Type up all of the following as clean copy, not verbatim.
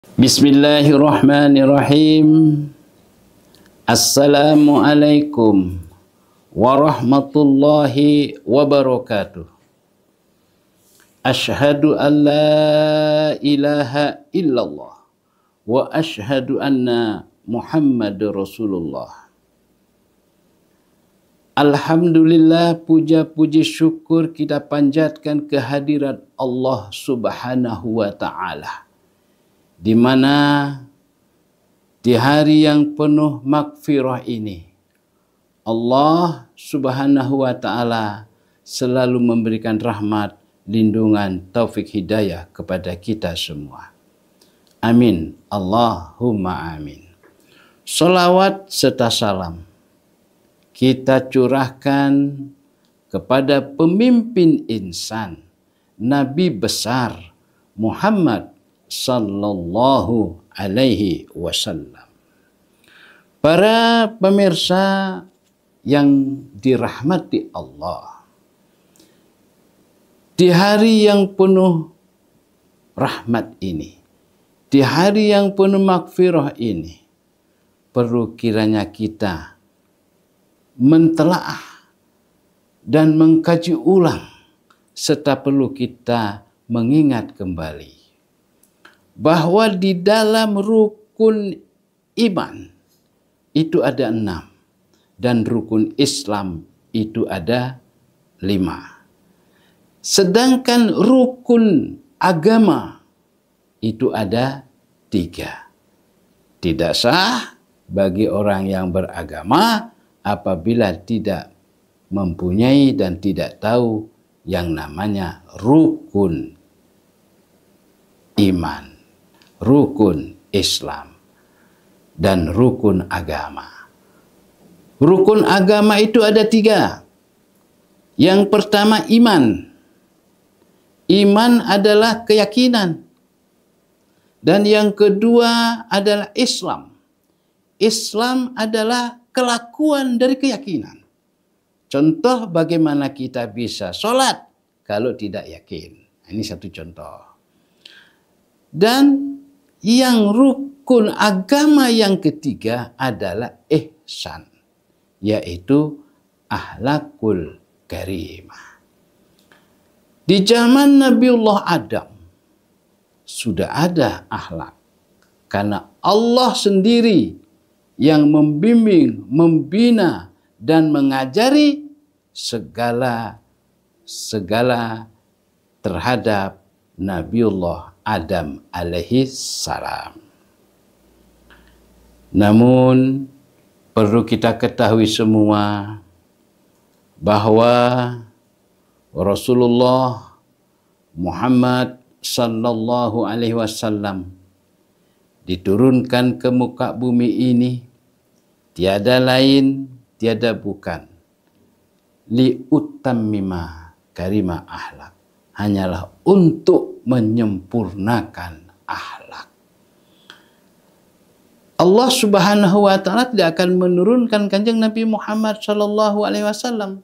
Bismillahirrahmanirrahim. Assalamualaikum warahmatullahi wabarakatuh. Asyhadu an la ilaha illallah wa asyhadu anna Muhammadur Rasulullah. Alhamdulillah, puja-puji syukur kita panjatkan kehadirat Allah Subhanahu wa ta'ala, di mana di hari yang penuh magfirah ini Allah Subhanahu wa ta'ala selalu memberikan rahmat, lindungan, taufik hidayah kepada kita semua. Amin. Allahumma amin. Salawat serta salam kita curahkan kepada pemimpin insan, Nabi besar Muhammad sallallahu alaihi wasallam. Para pemirsa yang dirahmati Allah, di hari yang penuh rahmat ini, di hari yang penuh magfirah ini, perlu kiranya kita mentelaah dan mengkaji ulang, serta perlu kita mengingat kembali bahwa di dalam rukun iman itu ada 6 dan rukun Islam itu ada 5. Sedangkan rukun agama itu ada 3. Tidak sah bagi orang yang beragama apabila tidak mempunyai dan tidak tahu yang namanya rukun iman, rukun Islam, dan rukun agama. Rukun agama itu ada 3. Yang pertama iman. Iman adalah keyakinan. Dan yang kedua adalah Islam. Islam adalah kelakuan dari keyakinan. Contoh bagaimana kita bisa sholat kalau tidak yakin. Ini satu contoh. Dan yang rukun agama yang ketiga adalah ihsan, yaitu akhlakul karimah. Di zaman Nabiullah Adam sudah ada akhlak, karena Allah sendiri yang membimbing, membina dan mengajari segala terhadap Nabiullah Adam alaihi salam. Namun perlu kita ketahui semua bahwa Rasulullah Muhammad sallallahu alaihi wasallam diturunkan ke muka bumi ini tiada lain, tiada bukan, liutammima karimah akhlak, hanyalah untuk menyempurnakan akhlak. Allah Subhanahu wa ta'ala tidak akan menurunkan kanjeng Nabi Muhammad sallallahu alaihi wasallam.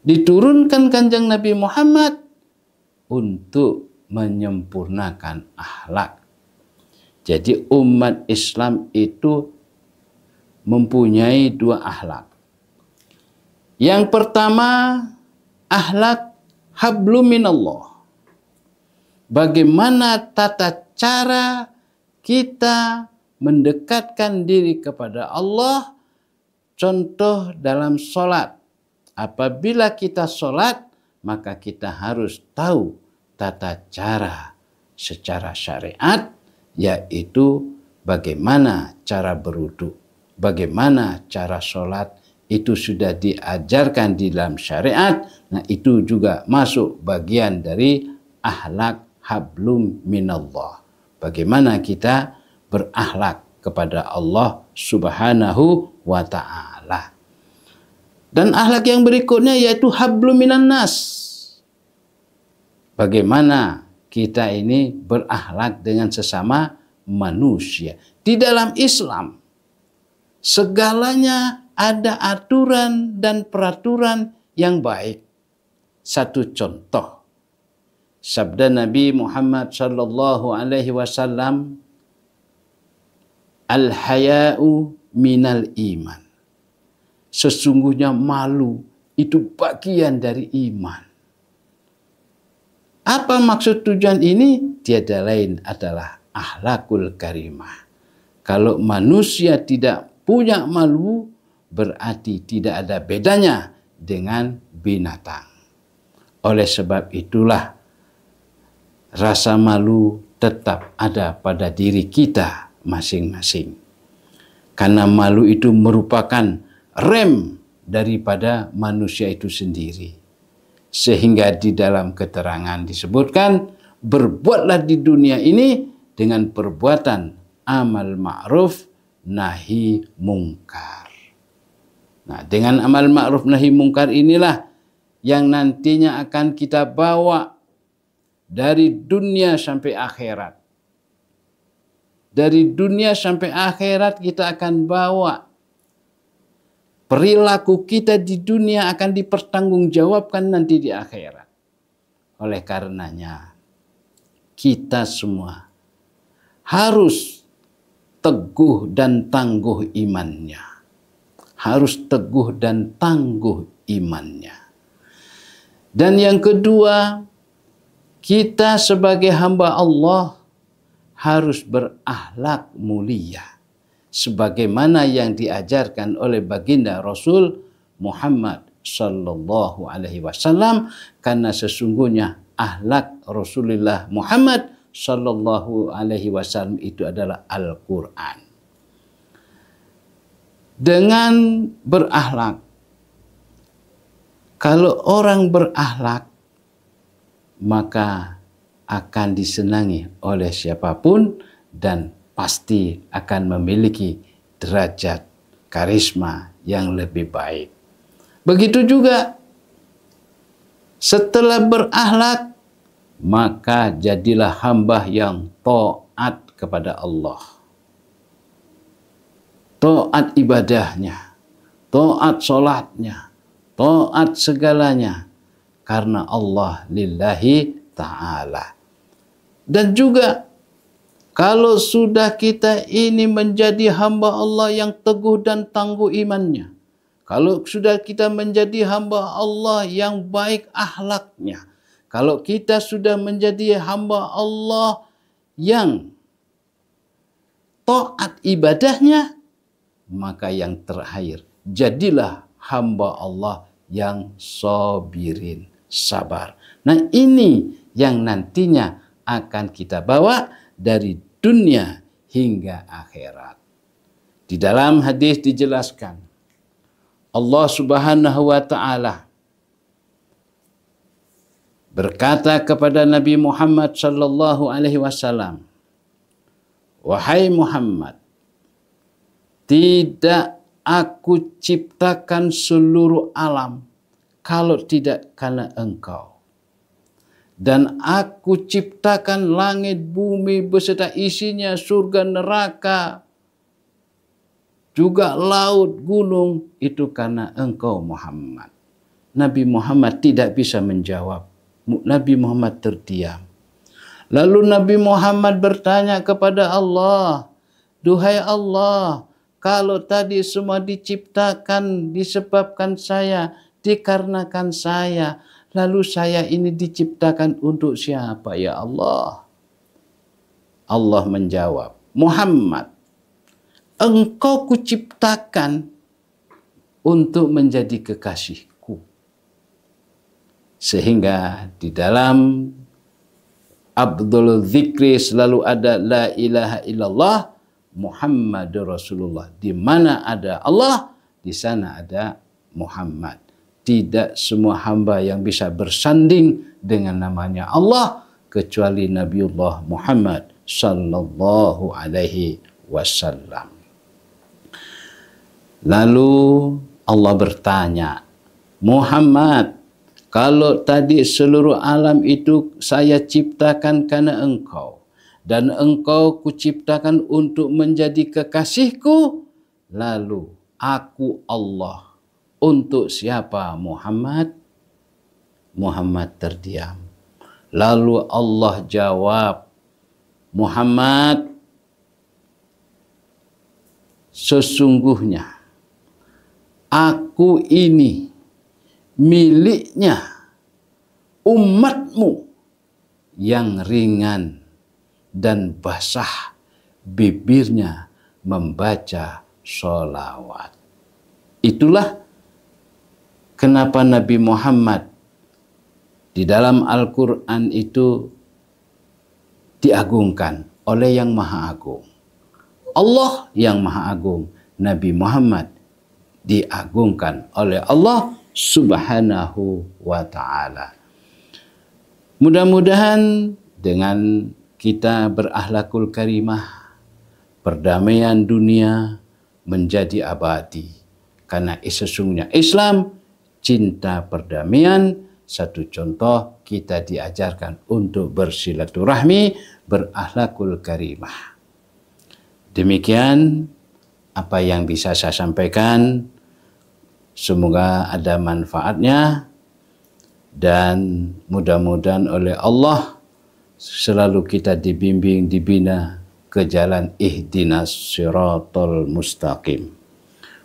Diturunkan kanjeng Nabi Muhammad untuk menyempurnakan akhlak. Jadi umat Islam itu mempunyai 2 akhlak. Yang pertama, akhlak hablum minallah. Bagaimana tata cara kita mendekatkan diri kepada Allah. Contoh dalam sholat. Apabila kita sholat, maka kita harus tahu tata cara secara syariat, yaitu bagaimana cara berwudu, bagaimana cara sholat, itu sudah diajarkan di dalam syariat. Nah, itu juga masuk bagian dari akhlak hablum minallah. Bagaimana kita berakhlak kepada Allah Subhanahu wa ta'ala. Dan akhlak yang berikutnya yaitu hablum minan nas. Bagaimana kita ini berakhlak dengan sesama manusia. Di dalam Islam segalanya ada aturan dan peraturan yang baik. Satu contoh, Sabda Nabi Muhammad sallallahu alaihi wasallam, al-haya'u minal iman. Sesungguhnya malu itu bagian dari iman. Apa maksud tujuan ini? Tiada lain adalah akhlakul karimah. Kalau manusia tidak punya malu, berarti tidak ada bedanya dengan binatang. Oleh sebab itulah rasa malu tetap ada pada diri kita masing-masing. Karena malu itu merupakan rem daripada manusia itu sendiri. Sehingga di dalam keterangan disebutkan, berbuatlah di dunia ini dengan perbuatan amal ma'ruf nahi mungkar. Nah, dengan amal ma'ruf nahi mungkar inilah yang nantinya akan kita bawa dari dunia sampai akhirat. Dari dunia sampai akhirat kita akan bawa perilaku kita di dunia akan dipertanggungjawabkan nanti di akhirat. Oleh karenanya kita semua harus teguh dan tangguh imannya. Harus teguh dan tangguh imannya. Dan yang kedua, kita sebagai hamba Allah harus berakhlak mulia. Sebagaimana yang diajarkan oleh baginda Rasul Muhammad sallallahu alaihi wasallam. Karena sesungguhnya akhlak Rasulullah Muhammad sallallahu alaihi wasallam itu adalah Al-Quran. Dengan berakhlak, kalau orang berakhlak, maka akan disenangi oleh siapapun dan pasti akan memiliki derajat karisma yang lebih baik. Begitu juga setelah berakhlak, maka jadilah hamba yang taat kepada Allah. Taat ibadahnya, taat sholatnya, taat segalanya. Karena Allah lillahi ta'ala. Dan juga kalau sudah kita ini menjadi hamba Allah yang teguh dan tangguh imannya. Kalau sudah kita menjadi hamba Allah yang baik akhlaknya. Kalau kita sudah menjadi hamba Allah yang taat ibadahnya, maka yang terakhir, jadilah hamba Allah yang sabirin, sabar. Nah, ini yang nantinya akan kita bawa dari dunia hingga akhirat. Di dalam hadis dijelaskan, Allah Subhanahu wa taala berkata kepada Nabi Muhammad sallallahu alaihi wasallam, "Wahai Muhammad, tidak aku ciptakan seluruh alam kalau tidak karena engkau. Dan aku ciptakan langit, bumi beserta isinya, surga, neraka, juga laut, gunung, itu karena engkau Muhammad." Nabi Muhammad tidak bisa menjawab. Nabi Muhammad terdiam. Lalu Nabi Muhammad bertanya kepada Allah, "Duhai Allah, kalau tadi semua diciptakan disebabkan saya, dikarenakan saya, lalu saya ini diciptakan untuk siapa ya Allah?" Allah menjawab, "Muhammad, engkau kuciptakan untuk menjadi kekasihku." Sehingga di dalam Abdul Zikri selalu ada la ilaha illallah Muhammadur Rasulullah. Di mana ada Allah, di sana ada Muhammad. Tidak semua hamba yang bisa bersanding dengan namanya Allah kecuali Nabiullah Muhammad sallallahu alaihi wasallam. Lalu Allah bertanya, "Muhammad, kalau tadi seluruh alam itu saya ciptakan karena engkau, dan engkau kuciptakan untuk menjadi kekasihku, lalu aku Allah untuk siapa Muhammad?" Muhammad terdiam. Lalu Allah jawab, Muhammad, sesungguhnya aku ini miliknya umatmu yang ringan dan basah bibirnya membaca sholawat. Itulah kenapa Nabi Muhammad di dalam Al-Quran itu diagungkan oleh yang Maha Agung. Allah yang Maha Agung, Nabi Muhammad diagungkan oleh Allah Subhanahu wa Ta'ala. Mudah-mudahan dengan kita berakhlakul karimah, perdamaian dunia menjadi abadi. Karena sesungguhnya Islam cinta perdamaian. Satu contoh, kita diajarkan untuk bersilaturahmi, berakhlakul karimah. Demikian apa yang bisa saya sampaikan. Semoga ada manfaatnya dan mudah-mudahan oleh Allah selalu kita dibimbing, dibina ke jalan ihdinas siratal mustaqim.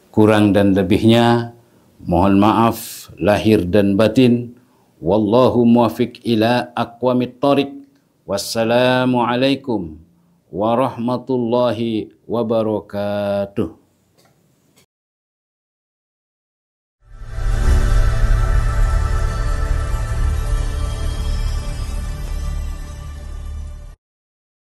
Kurang dan lebihnya mohon maaf lahir dan batin. Wallahu muwaffiq ila aqwamit thoriq. Wassalamualaikum warahmatullahi wabarakatuh.